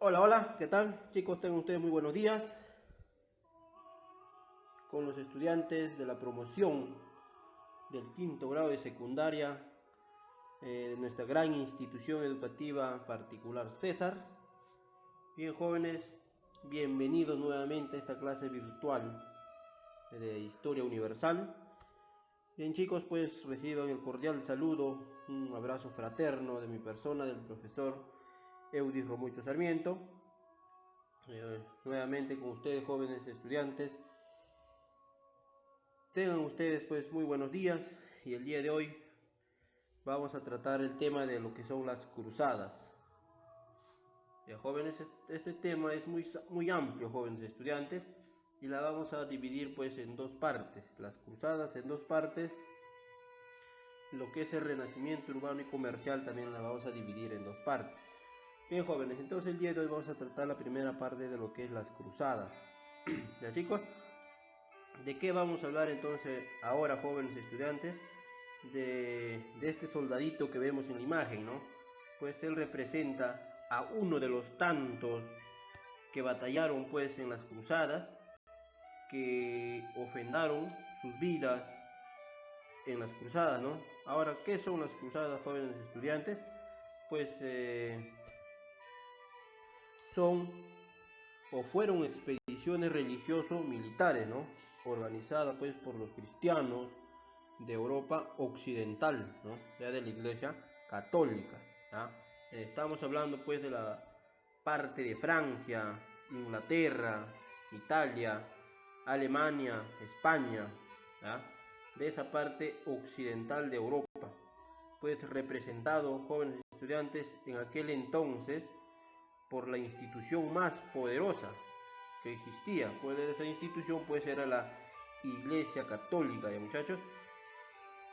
Hola, hola, ¿qué tal? Chicos, tengan ustedes muy buenos días con los estudiantes de la promoción del quinto grado de secundaria de nuestra gran institución educativa particular César. Bien, jóvenes, bienvenidos nuevamente a esta clase virtual de Historia Universal. Bien, chicos, pues reciban el cordial saludo, un abrazo fraterno de mi persona, del profesor Eudis Romucho Sarmiento. Nuevamente con ustedes, jóvenes estudiantes. Tengan ustedes pues muy buenos días, y el día de hoy vamos a tratar el tema de lo que son las cruzadas. Ya, jóvenes, este tema es muy amplio, jóvenes estudiantes, y la vamos a dividir pues en dos partes, las cruzadas en dos partes. Lo que es el renacimiento urbano y comercial también la vamos a dividir en dos partes. Bien, jóvenes, entonces el día de hoy vamos a tratar la primera parte de lo que es las cruzadas. ¿Ya, chicos? ¿De qué vamos a hablar entonces ahora, jóvenes estudiantes? De este soldadito que vemos en la imagen, ¿no? Pues él representa a uno de los tantos que batallaron pues en las cruzadas, que ofrendaron sus vidas en las cruzadas, ¿no? Ahora, ¿qué son las cruzadas, jóvenes estudiantes? Pues son o fueron expediciones religioso-militares, ¿no? Organizadas pues por los cristianos de Europa occidental, ¿no? Ya de la Iglesia Católica, ¿ya? Estamos hablando pues de la parte de Francia, Inglaterra, Italia, Alemania, España, ¿ya? De esa parte occidental de Europa, pues representado, jóvenes estudiantes, en aquel entonces por la institución más poderosa que existía. Pues esa institución pues era la Iglesia Católica, ¿ya, muchachos?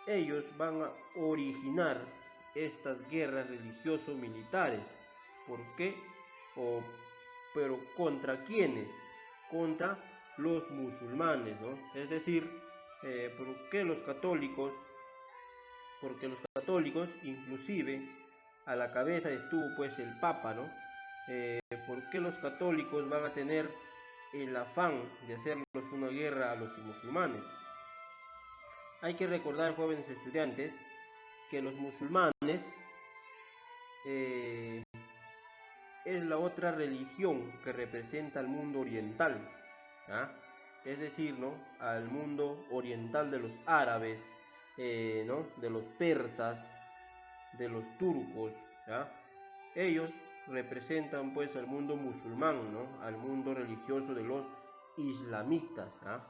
Ellos van a originar estas guerras religioso-militares. ¿Por qué? Pero ¿contra quiénes? Contra los musulmanes, ¿no? Es decir, ¿por qué los católicos? Porque los católicos, inclusive, a la cabeza estuvo pues el Papa, ¿no? ¿Por qué los católicos van a tener el afán de hacernos una guerra a los musulmanes? Hay que recordar, jóvenes estudiantes, que los musulmanes es la otra religión que representa al mundo oriental, ¿ya? Es decir, ¿no? Al mundo oriental de los árabes, ¿no? De los persas, de los turcos, ¿ya? Ellos representan pues al mundo musulmán, ¿no? Al mundo religioso de los islamitas, ¿ya?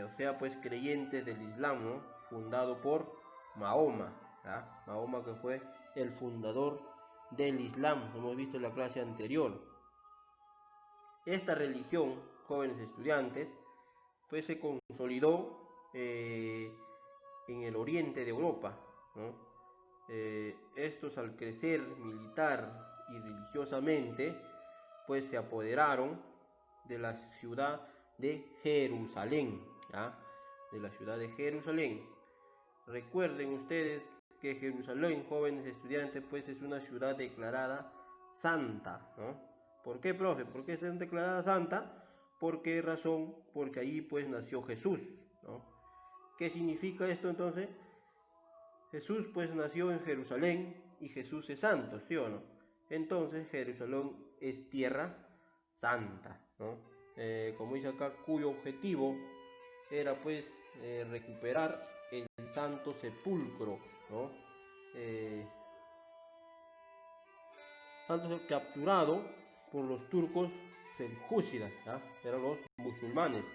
O sea, pues creyentes del Islam, ¿no? Fundado por Mahoma, ¿ya? Mahoma, que fue el fundador del Islam, hemos visto en la clase anterior. Esta religión, jóvenes estudiantes, pues se consolidó en el oriente de Europa, ¿no? Estos, al crecer militar y religiosamente, pues se apoderaron de la ciudad de Jerusalén, ¿ya? De la ciudad de Jerusalén. Recuerden ustedes que Jerusalén, jóvenes estudiantes, pues es una ciudad declarada santa, ¿no? ¿Por qué, profe? ¿Por qué es declarada santa? ¿Por qué razón? Porque allí pues nació Jesús, ¿no? ¿Qué significa esto entonces? Jesús pues nació en Jerusalén y Jesús es santo, ¿sí o no? Entonces Jerusalén es tierra santa, ¿no? Como dice acá, cuyo objetivo era pues recuperar el santo sepulcro, ¿no? Santo capturado por los turcos seljúcidas, ¿ya? Eran los musulmanes.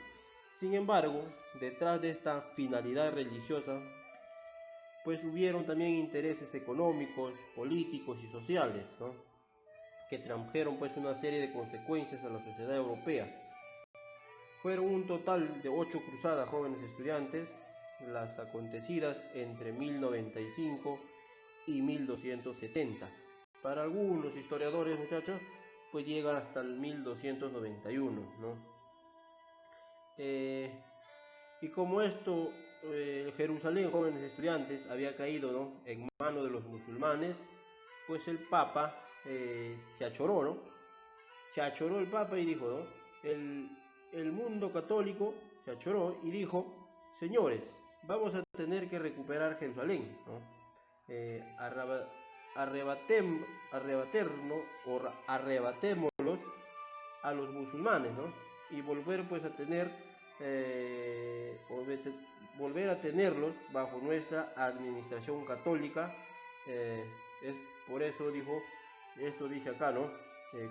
Sin embargo, detrás de esta finalidad religiosa, pues hubieron también intereses económicos, políticos y sociales, ¿no? Que trajeron pues una serie de consecuencias a la sociedad europea. Fueron un total de 8 cruzadas, jóvenes estudiantes, las acontecidas entre 1095 y 1270. Para algunos historiadores, muchachos, pues llega hasta el 1291, ¿no? Y como esto, Jerusalén, jóvenes estudiantes, había caído, ¿no?, en manos de los musulmanes, pues el Papa se achoró, ¿no? se achoró el Papa y dijo, ¿no? El mundo católico se achoró y dijo, señores, vamos a tener que recuperar Jerusalén, ¿no? Arrebatémoslos a los musulmanes, ¿no? Y volver pues a tener, volver a tenerlos bajo nuestra administración católica. Es por eso dijo, esto dice acá, ¿no?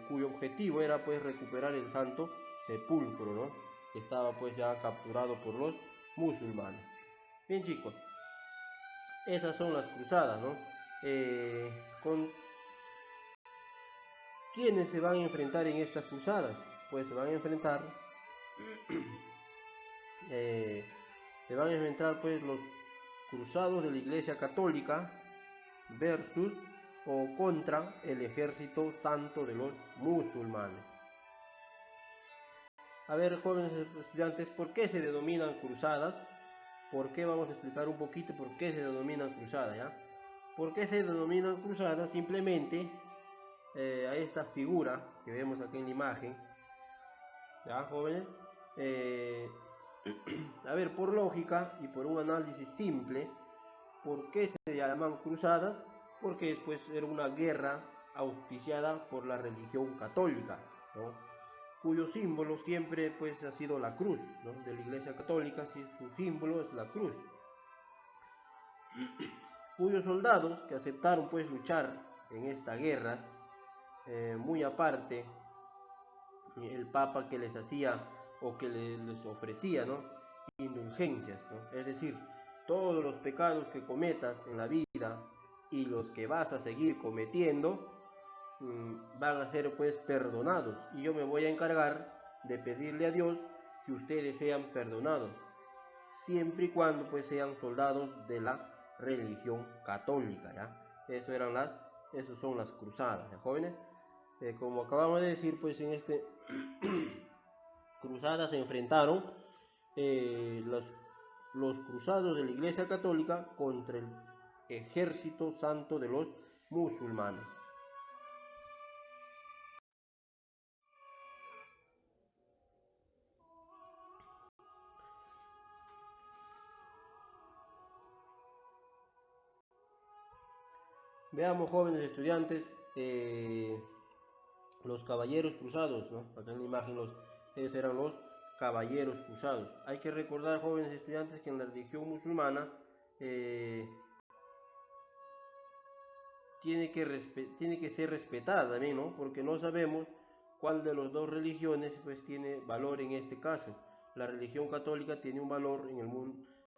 Cuyo objetivo era pues recuperar el Santo Sepulcro, ¿no? Que estaba pues ya capturado por los musulmanes. Bien, chicos, esas son las cruzadas, ¿no? ¿Con quiénes se van a enfrentar en estas cruzadas? Pues se van a enfrentar pues los cruzados de la Iglesia Católica versus o contra el ejército santo de los musulmanes. A ver, jóvenes estudiantes, ¿por qué se denominan cruzadas? ¿Por qué? Vamos a explicar un poquito por qué se denominan cruzadas, ¿ya? ¿Por qué se denominan cruzadas? Simplemente a esta figura que vemos aquí en la imagen, ¿ya, jóvenes? A ver, por lógica y por un análisis simple, ¿por qué se llaman cruzadas? Porque después era una guerra auspiciada por la religión católica, ¿no? Cuyo símbolo siempre pues ha sido la cruz, ¿no? De la Iglesia Católica, su símbolo es la cruz. Cuyos soldados que aceptaron pues luchar en esta guerra, muy aparte el Papa que les hacía o que les ofrecía, ¿no? Indulgencias, ¿no? Es decir, todos los pecados que cometas en la vida y los que vas a seguir cometiendo van a ser pues perdonados, y yo me voy a encargar de pedirle a Dios que ustedes sean perdonados, siempre y cuando pues sean soldados de la religión católica, ¿ya? Esas son las cruzadas, ¿ya, jóvenes? Como acabamos de decir, pues en este cruzadas se enfrentaron los cruzados de la Iglesia Católica contra el ejército santo de los musulmanes. Veamos, jóvenes estudiantes, los caballeros cruzados, ¿no? Acá en la imagen esos eran los caballeros cruzados. Hay que recordar, jóvenes estudiantes, que en la religión musulmana tiene que ser respetada también, ¿no? Porque no sabemos cuál de las dos religiones pues tiene valor en este caso. La religión católica tiene un valor en el mundo,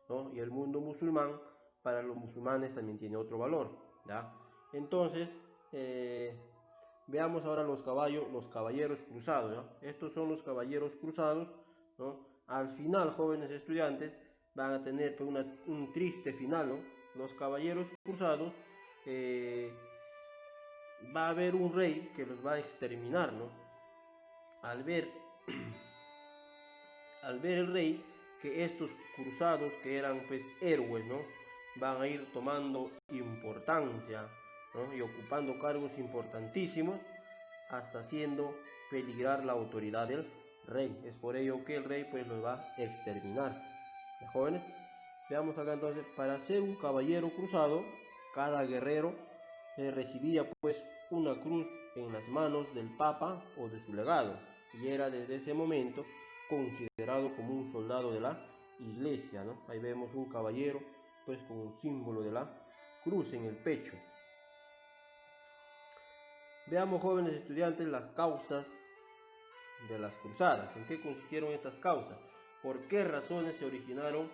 ¿no? Y el mundo musulmán, para los musulmanes también tiene otro valor, ¿ya? Entonces, veamos ahora los caballeros cruzados, ¿no? Estos son los caballeros cruzados, ¿no? Al final, jóvenes estudiantes, van a tener pues, un triste final, ¿no? Los caballeros cruzados, va a haber un rey que los va a exterminar, ¿no? Al ver el rey que estos cruzados, que eran pues héroes, ¿no? Van a ir tomando importancia, ¿no? Y ocupando cargos importantísimos, hasta haciendo peligrar la autoridad del rey. Es por ello que el rey pues los va a exterminar. ¿Ya, jóvenes? Veamos acá entonces, para ser un caballero cruzado, cada guerrero recibía pues una cruz en las manos del Papa o de su legado, y era desde ese momento considerado como un soldado de la Iglesia, ¿no? Ahí vemos un caballero pues con un símbolo de la cruz en el pecho. Veamos, jóvenes estudiantes, las causas de las cruzadas. ¿En qué consistieron estas causas? ¿Por qué razones se originaron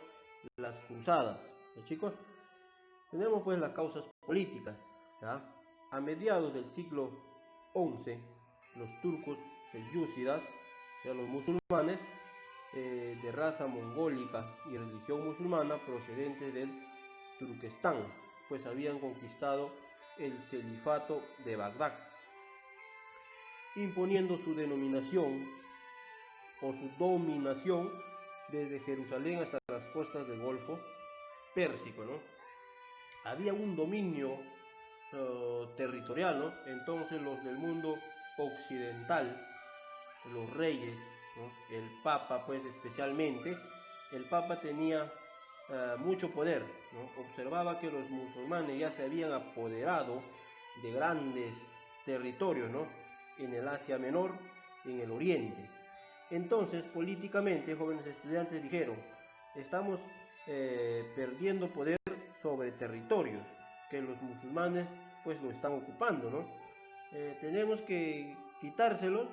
las cruzadas? ¿Sí, chicos? Tenemos pues las causas políticas, ¿ya? A mediados del siglo XI, los turcos selyúcidas, o sea, los musulmanes de raza mongólica y religión musulmana procedentes del Turquestán, pues habían conquistado el califato de Bagdad, imponiendo su denominación o su dominación desde Jerusalén hasta las costas del Golfo Pérsico, ¿no? Había un dominio territorial, ¿no? Entonces los del mundo occidental los reyes, ¿no? El Papa, pues especialmente, el Papa tenía mucho poder, ¿no? Observaba que los musulmanes ya se habían apoderado de grandes territorios, ¿no? En el Asia Menor, en el Oriente. Entonces, políticamente, jóvenes estudiantes dijeron, estamos perdiendo poder sobre territorios que los musulmanes pues lo están ocupando, ¿no? Tenemos que quitárselos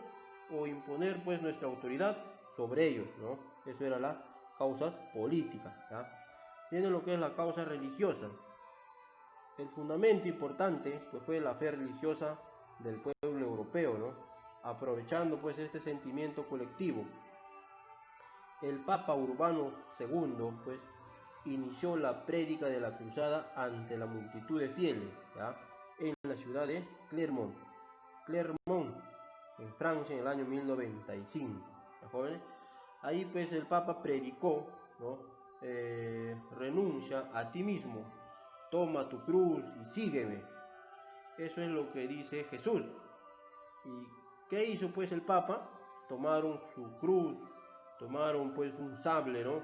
o imponer pues nuestra autoridad sobre ellos, ¿no? Eso era las causas políticas, ¿ya? Viene lo que es la causa religiosa. El fundamento importante pues fue la fe religiosa del pueblo europeo, ¿no? Aprovechando pues este sentimiento colectivo. El Papa Urbano II pues inició la prédica de la cruzada ante la multitud de fieles, ¿ya? En la ciudad de Clermont, en Francia, en el año 1095, ¿ya, jóvenes? Ahí pues el Papa predicó, ¿no? Renuncia a ti mismo, toma tu cruz y sígueme. Eso es lo que dice Jesús. ¿Y qué hizo pues el Papa? Tomaron su cruz, tomaron pues un sable, ¿no?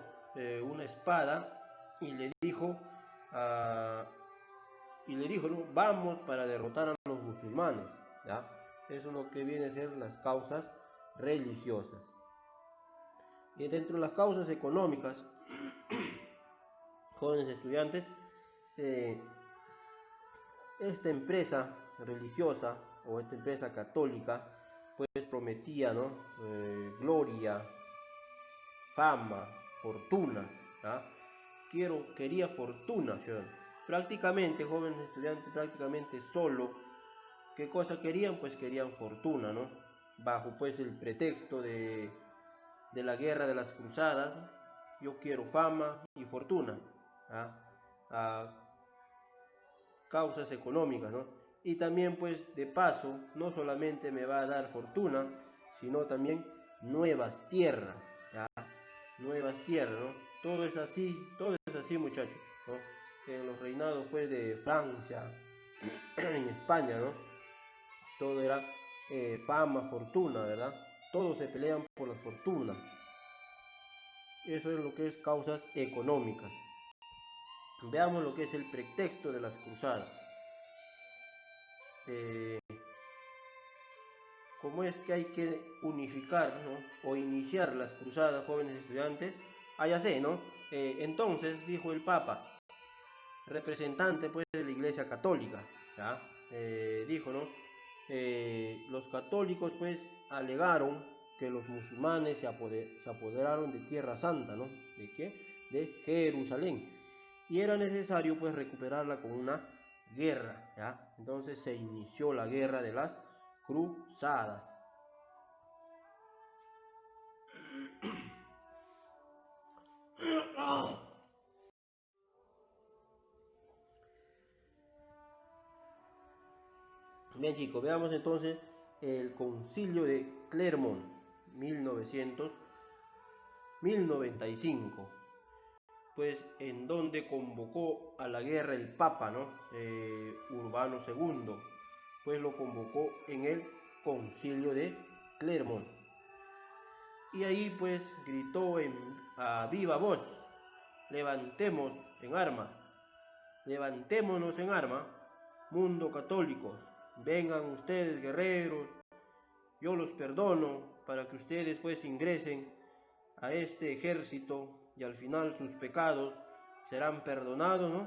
Una espada, y le dijo, ¿no? Vamos para derrotar a los musulmanes, ¿ya? Eso es lo que viene a ser las causas religiosas. Y dentro de las causas económicas, jóvenes estudiantes, esta empresa religiosa o esta empresa católica pues prometía, ¿no? Gloria, fama, fortuna, ¿ya? Quería fortuna, ¿sí? Prácticamente, jóvenes estudiantes, prácticamente solo, ¿qué cosa querían? Pues querían fortuna, ¿no? Bajo pues el pretexto de la guerra de las cruzadas, yo quiero fama y fortuna, ¿ah? Causas económicas, ¿no? Y también pues de paso, no solamente me va a dar fortuna, sino también nuevas tierras, ¿ya? Nuevas tierras, ¿no? Todo es así muchachos, ¿no? En los reinados pues de Francia, en España, ¿no? Todo era fama, fortuna, ¿verdad? Todos se pelean por la fortuna. Eso es lo que es causas económicas. Veamos lo que es el pretexto de las cruzadas. ¿Cómo es que hay que unificar, ¿no? O iniciar las cruzadas, jóvenes estudiantes? Ya sé, ¿no? Entonces, dijo el Papa, representante pues de la Iglesia Católica, ¿ya? Dijo, ¿no? Los católicos pues alegaron que los musulmanes se apoderaron de Tierra Santa, ¿no? ¿De qué? De Jerusalén. Y era necesario pues recuperarla con una guerra, ¿ya? Entonces se inició la guerra de las cruzadas. Bien chicos, veamos entonces el concilio de Clermont, 1095, pues en donde convocó a la guerra el Papa, ¿no? Urbano II, pues lo convocó en el concilio de Clermont. Y ahí pues gritó a viva voz, levantémonos en arma, mundo católico, vengan ustedes guerreros, yo los perdono para que ustedes pues ingresen a este ejército y al final sus pecados serán perdonados, ¿no?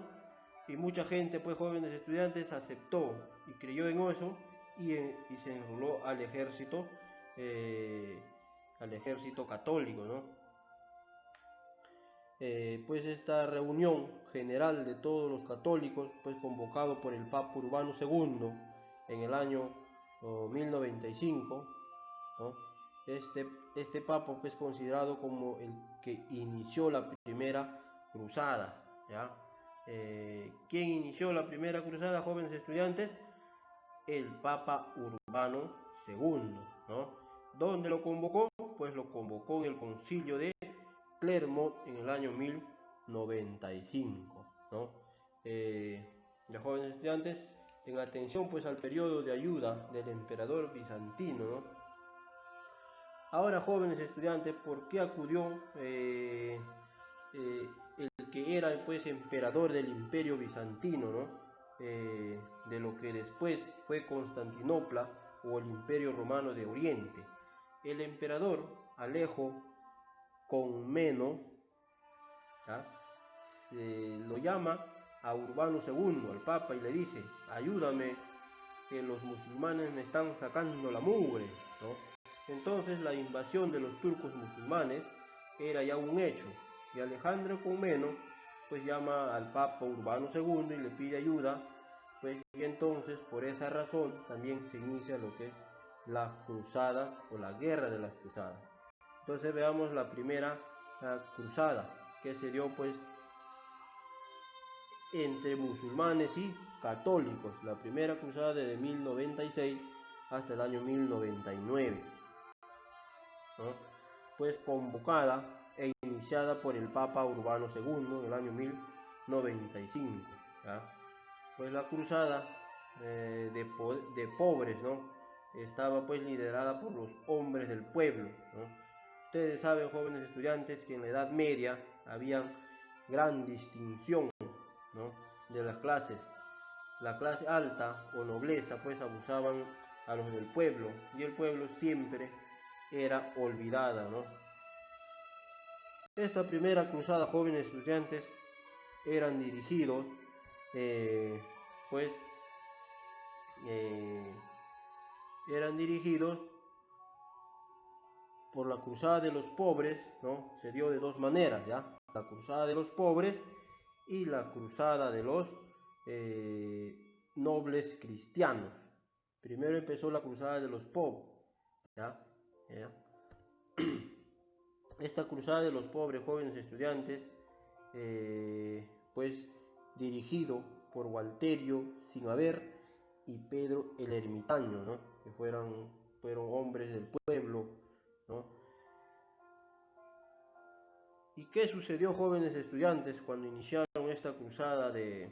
Y mucha gente, pues jóvenes estudiantes, aceptó y creyó en eso y se enroló al ejército católico, ¿no? Pues esta reunión general de todos los católicos, pues convocado por el Papa Urbano II en el año 1095, ¿no? Este Papa es pues considerado como el que inició la primera cruzada, ¿ya? ¿Quién inició la primera cruzada, jóvenes estudiantes? El Papa Urbano II, ¿no? ¿Dónde lo convocó? Pues lo convocó en el concilio de Clermont en el año 1095, ¿no? Ya jóvenes estudiantes, en atención pues al periodo de ayuda del emperador bizantino, ¿no? Ahora, jóvenes estudiantes, ¿por qué acudió el que era pues emperador del Imperio Bizantino, ¿no? De lo que después fue Constantinopla o el Imperio Romano de Oriente? El emperador Alejo Comneno, ¿ya? Lo llama a Urbano II, al Papa, y le dice: ayúdame, que los musulmanes me están sacando la mugre, ¿no? Entonces la invasión de los turcos musulmanes era ya un hecho, y Alejandro Comneno pues llama al Papa Urbano II y le pide ayuda, pues, y entonces por esa razón también se inicia lo que es la cruzada o la guerra de las cruzadas. Entonces veamos la primera cruzada, que se dio pues entre musulmanes y católicos, la primera cruzada desde 1096 hasta el año 1099, ¿no? Pues convocada e iniciada por el Papa Urbano II en el año 1095, ¿ya? Pues la cruzada de pobres, ¿no? Estaba pues liderada por los hombres del pueblo, ¿no? Ustedes saben, jóvenes estudiantes, que en la Edad Media había gran distinción, ¿no?, de las clases. La clase alta o nobleza pues abusaban a los del pueblo, y el pueblo siempre era olvidada, ¿no? Esta primera cruzada, jóvenes estudiantes, eran dirigidos pues eran dirigidos por la cruzada de los pobres, ¿no? Se dio de dos maneras, ¿ya? La cruzada de los pobres y la cruzada de los nobles cristianos. Primero empezó la cruzada de los pobres, ¿ya? ¿Ya? Esta cruzada de los pobres, jóvenes estudiantes, pues dirigido por Walterio Sin Haber y Pedro el Ermitaño, ¿no?, que fueron hombres del pueblo, ¿no? ¿Y qué sucedió, jóvenes estudiantes, cuando iniciaron esta cruzada de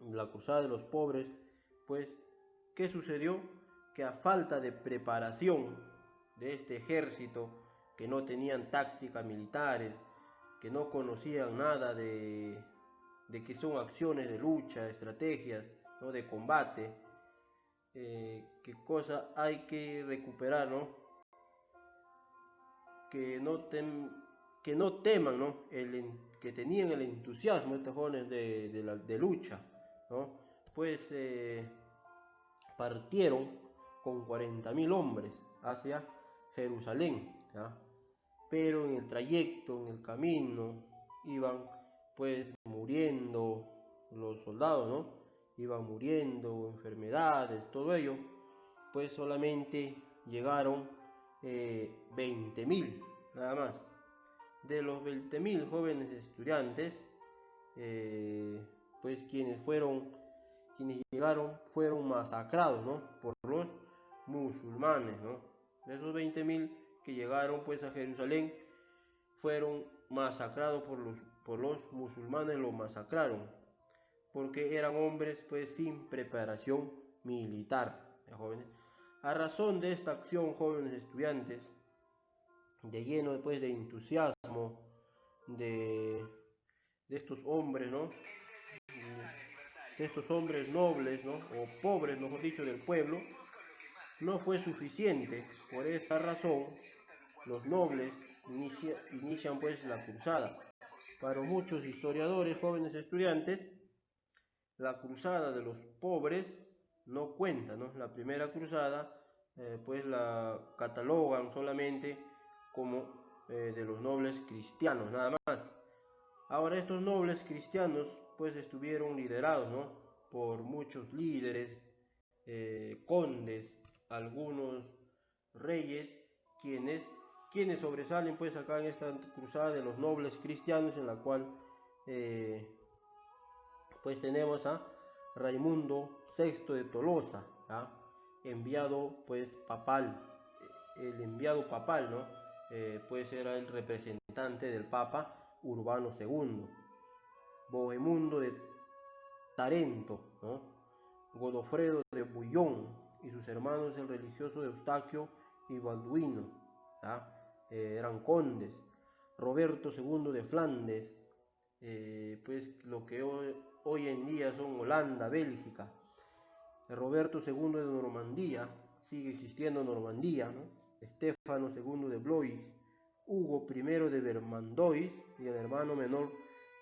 la cruzada de los pobres? Pues, ¿qué sucedió? Que a falta de preparación de este ejército, que no tenían tácticas militares, que no conocían nada de que son acciones de lucha, estrategias, ¿no?, de combate, qué cosa hay que recuperar, ¿no? Que no teman, ¿no?, que tenían el entusiasmo estos jóvenes de lucha, ¿no? Pues partieron con 40.000 hombres hacia Jerusalén, ¿ya? Pero en el trayecto, en el camino, iban pues muriendo los soldados, ¿no? Iban muriendo, enfermedades, todo ello. Pues solamente llegaron 20.000, nada más. De los 20.000 jóvenes estudiantes, pues quienes llegaron fueron masacrados, ¿no?, por los musulmanes, ¿no? De esos 20.000 que llegaron pues a Jerusalén, fueron masacrados por los musulmanes, los masacraron, porque eran hombres pues sin preparación militar, jóvenes. A razón de esta acción, jóvenes estudiantes, de lleno después de entusiasmo de estos hombres, ¿no?, de estos hombres nobles, ¿no?, o pobres, mejor dicho, del pueblo, no fue suficiente. Por esta razón, los nobles inician pues la cruzada. Para muchos historiadores, jóvenes estudiantes, la cruzada de los pobres no cuenta, ¿no? La primera cruzada pues la catalogan solamente como de los nobles cristianos, nada más. Ahora, estos nobles cristianos pues estuvieron liderados, ¿no?, por muchos líderes, condes, algunos reyes, quienes sobresalen pues acá en esta cruzada de los nobles cristianos, en la cual pues tenemos a Raimundo VI de Tolosa, ¿ah?, enviado pues papal. El enviado papal, ¿no?, pues era el representante del Papa Urbano II. Bohemundo de Tarento, ¿no?, Godofredo de Bouillon y sus hermanos, el religioso Eustaquio y Balduino, eran condes. Roberto II de Flandes, pues lo que hoy en día son Holanda, Bélgica. Roberto II de Normandía, sigue existiendo Normandía, ¿no? Estefano II de Blois, Hugo I de Vermandois y el hermano menor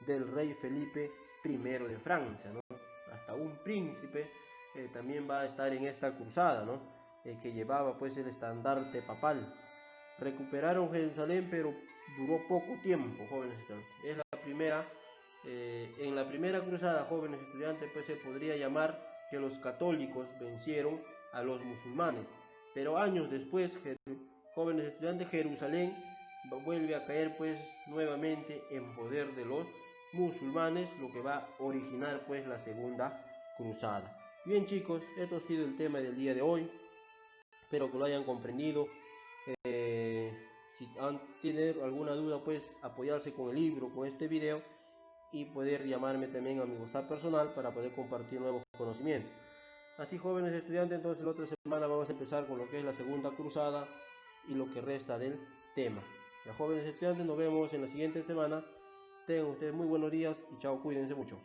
del rey Felipe I de Francia, ¿no? Hasta un príncipe también va a estar en esta cruzada, ¿no? Que llevaba pues el estandarte papal. Recuperaron Jerusalén, pero duró poco tiempo, jóvenes estudiantes. Es la primera, en la primera cruzada, jóvenes estudiantes, pues se podría llamar que los católicos vencieron a los musulmanes. Pero años después, jóvenes estudiantes, Jerusalén vuelve a caer pues nuevamente en poder de los musulmanes, lo que va a originar pues la segunda cruzada. Bien chicos, esto ha sido el tema del día de hoy. Espero que lo hayan comprendido. Si tienen alguna duda, pues apoyarse con el libro, con este video, y poder llamarme también a mi WhatsApp personal para poder compartir nuevos conocimientos. Así, jóvenes estudiantes, entonces la otra semana vamos a empezar con lo que es la segunda cruzada y lo que resta del tema. Los jóvenes estudiantes, nos vemos en la siguiente semana. Tengan ustedes muy buenos días y chao, cuídense mucho.